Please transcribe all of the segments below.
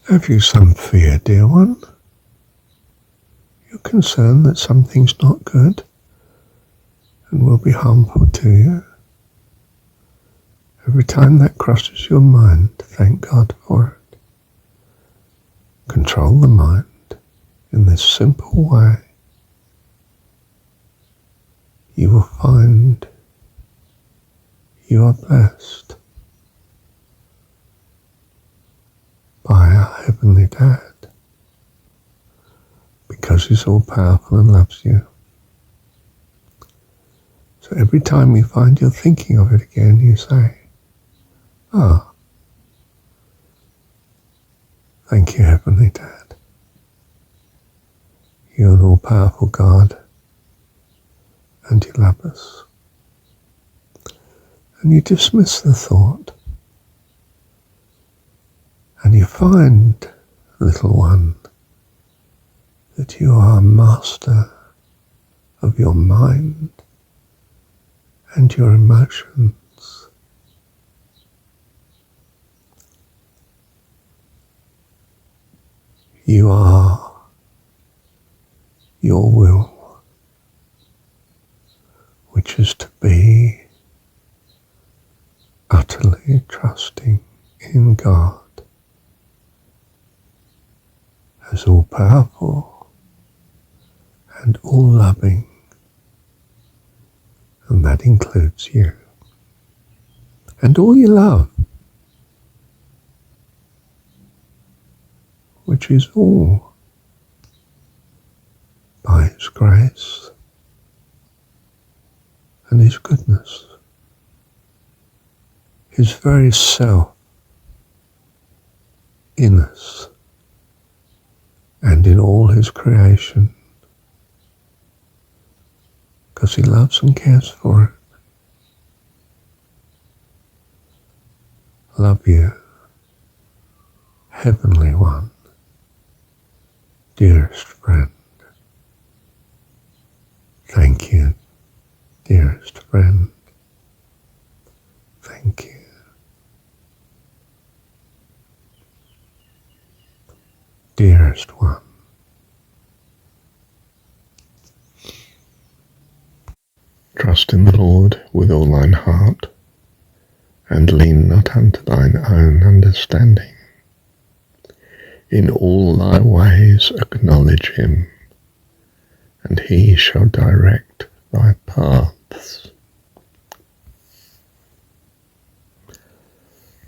Have you some fear, dear one? You're concerned that something's not good and will be harmful to you? Every time that crosses your mind, thank God for it. Control the mind in this simple way. You will find you are blessed by our Heavenly Dad, because He's all powerful and loves you. So every time you find you're thinking of it again, you say, thank you, Heavenly Dad. You're an all-powerful God, and you love us. And you dismiss the thought, and you find, little one, that you are master of your mind and your emotions. You are your will, which is to be utterly trusting in God as all-powerful and all-loving, and that includes you and all you love, which is all by His grace and His goodness. His very self in us and in all His creation, because He loves and cares for it. Love you, Heavenly One, dearest friend. Thank you, dearest friend. Thank you. Dearest one. Trust in the Lord with all thine heart, and lean not unto thine own understanding. In all thy ways acknowledge Him, and He shall direct thy paths.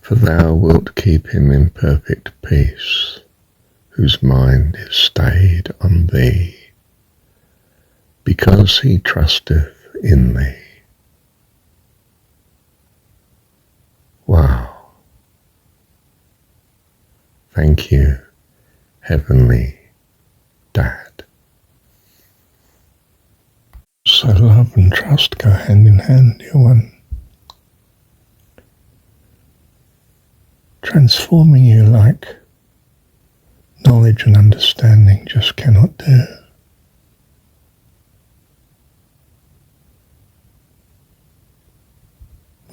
For thou wilt keep him in perfect peace, whose mind is stayed on thee, because he trusteth in thee. Wow. Thank you, Heavenly Dad. So love and trust go hand in hand, dear one. Transforming you like knowledge and understanding just cannot do.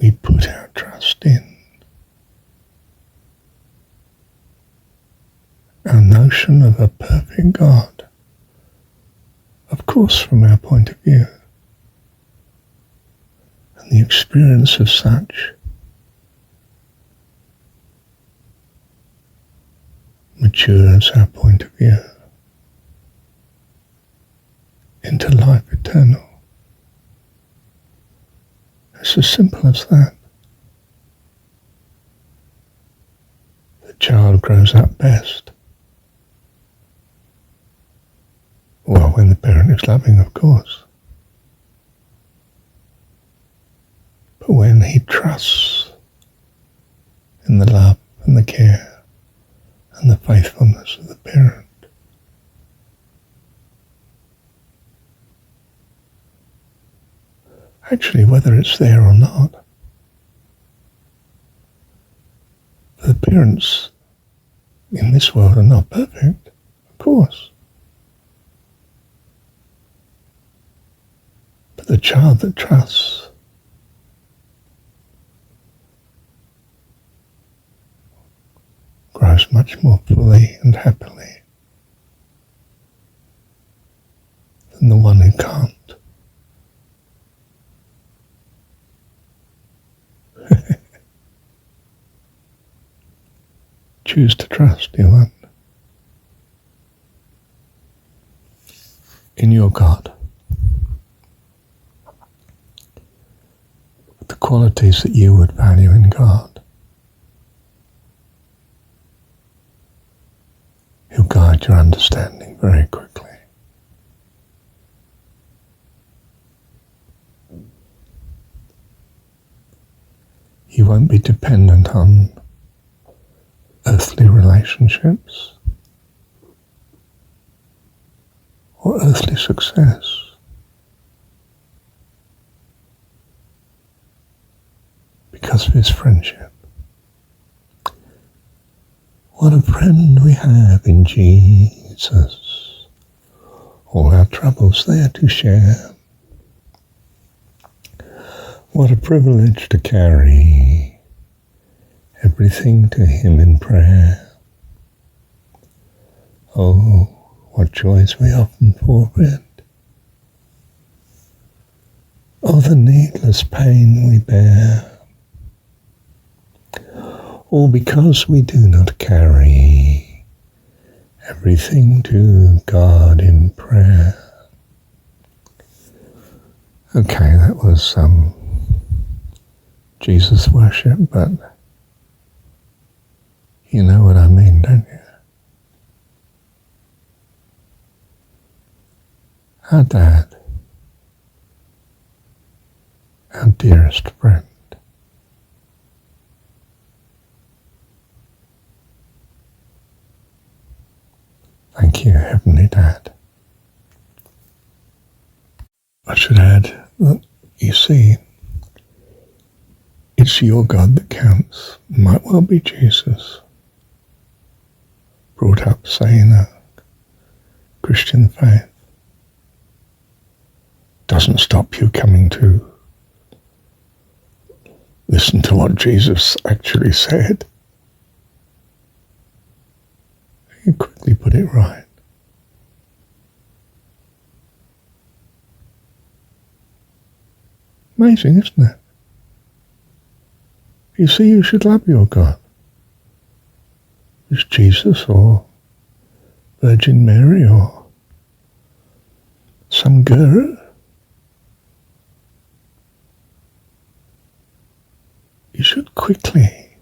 We put our trust in our notion of a perfect God, of course from our point of view, and the experience of such matures our point of view into life eternal. It's as simple as that. The child grows up best. Well, when the parent is loving, of course. But when he trusts in the love and the care and the faithfulness of the parent, actually, whether it's there or not, the parents in this world are not perfect, of course. But the child that trusts grows knows much more fully and happily than the one who can't. Choose to trust, dear one, in your God, with the qualities that you would value in God. He'll guide your understanding very quickly. You won't be dependent on earthly relationships or earthly success, because of his friendship. What a friend we have in Jesus, all our troubles there to share. What a privilege to carry everything to him in prayer. Oh, what joys we often forfeit. Oh, the needless pain we bear. All because we do not carry everything to God in prayer. Okay, that was Jesus worship, but you know what I mean, don't you? Our Dad, our dearest friend. Thank you, Heavenly Dad. I should add that, you see, it's your God that counts. Might well be Jesus. Brought up, say, in a Christian faith. Doesn't stop you coming to listen to what Jesus actually said. You quickly put it right. Amazing, isn't it? You see, you should love your God. It's Jesus or Virgin Mary or some guru. You should quickly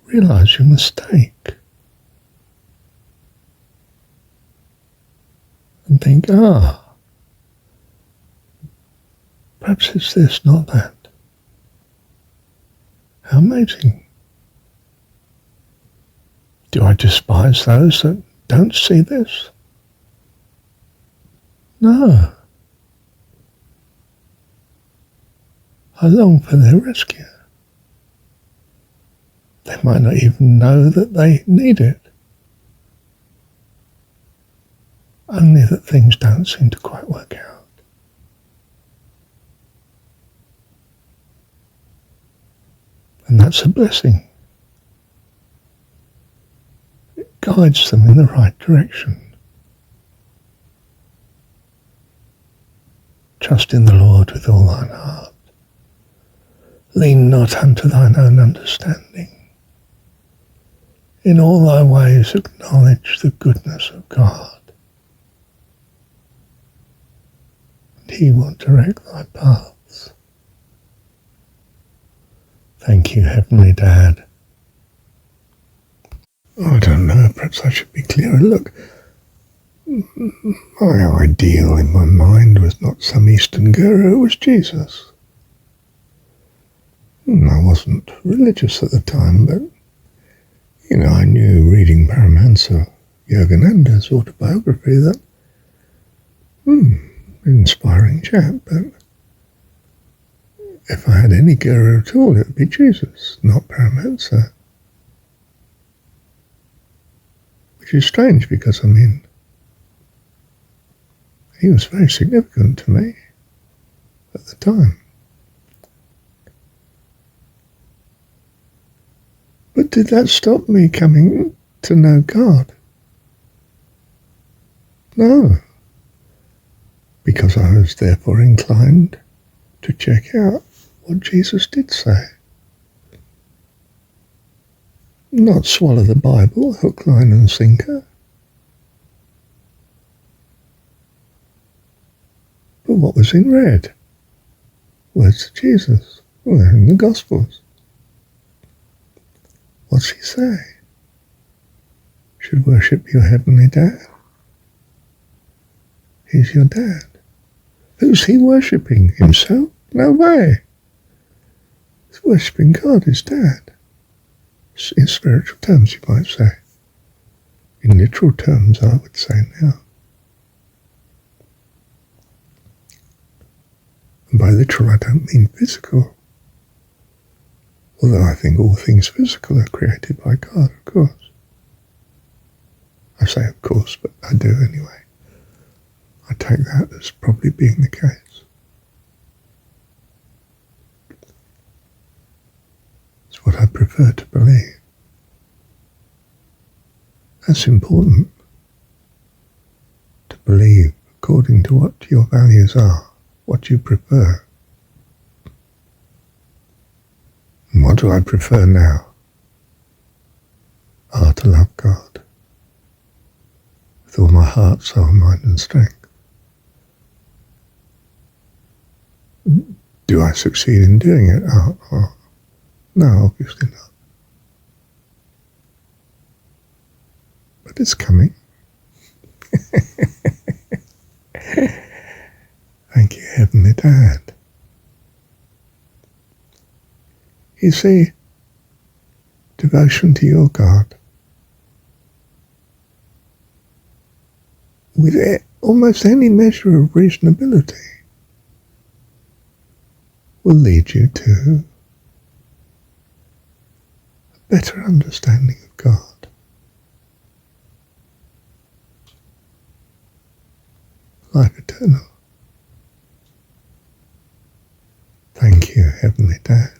realize your mistake and think, perhaps it's this, not that. How amazing. Do I despise those that don't see this? No. I long for their rescue. They might not even know that they need it. Only that things don't seem to quite work out. And that's a blessing. It guides them in the right direction. Trust in the Lord with all thine heart. Lean not unto thine own understanding. In all thy ways acknowledge the goodness of God, and he will direct thy paths. Thank you, Heavenly Dad. I don't know, perhaps I should be clearer. Look, my ideal in my mind was not some Eastern guru, it was Jesus. I wasn't religious at the time, but, I knew reading Paramahansa Yogananda's autobiography that, inspiring chap, but if I had any guru at all, it would be Jesus, not Paramahansa. Which is strange because, he was very significant to me at the time. did that stop me coming to know God? No, because I was therefore inclined to check out what Jesus did say. Not swallow the Bible, hook, line and sinker, but what was in red? Words of Jesus, were in the Gospels. What's he say? Should worship your heavenly dad. He's your dad. Who's he worshipping? Himself? No way. He's worshipping God, his dad. In spiritual terms, you might say. In literal terms, I would say now. And by literal, I don't mean physical. Although I think all things physical are created by God, of course. I say of course, but I do anyway. I take that as probably being the case. It's what I prefer to believe. That's important. To believe according to what your values are, what you prefer. And what do I prefer now? To love God with all my heart, soul, mind and strength. Do I succeed in doing it? No, obviously not. But it's coming. Thank you, Heavenly Dad. You see, devotion to your God with almost any measure of reasonability will lead you to a better understanding of God. Life eternal. Thank you, Heavenly Dad.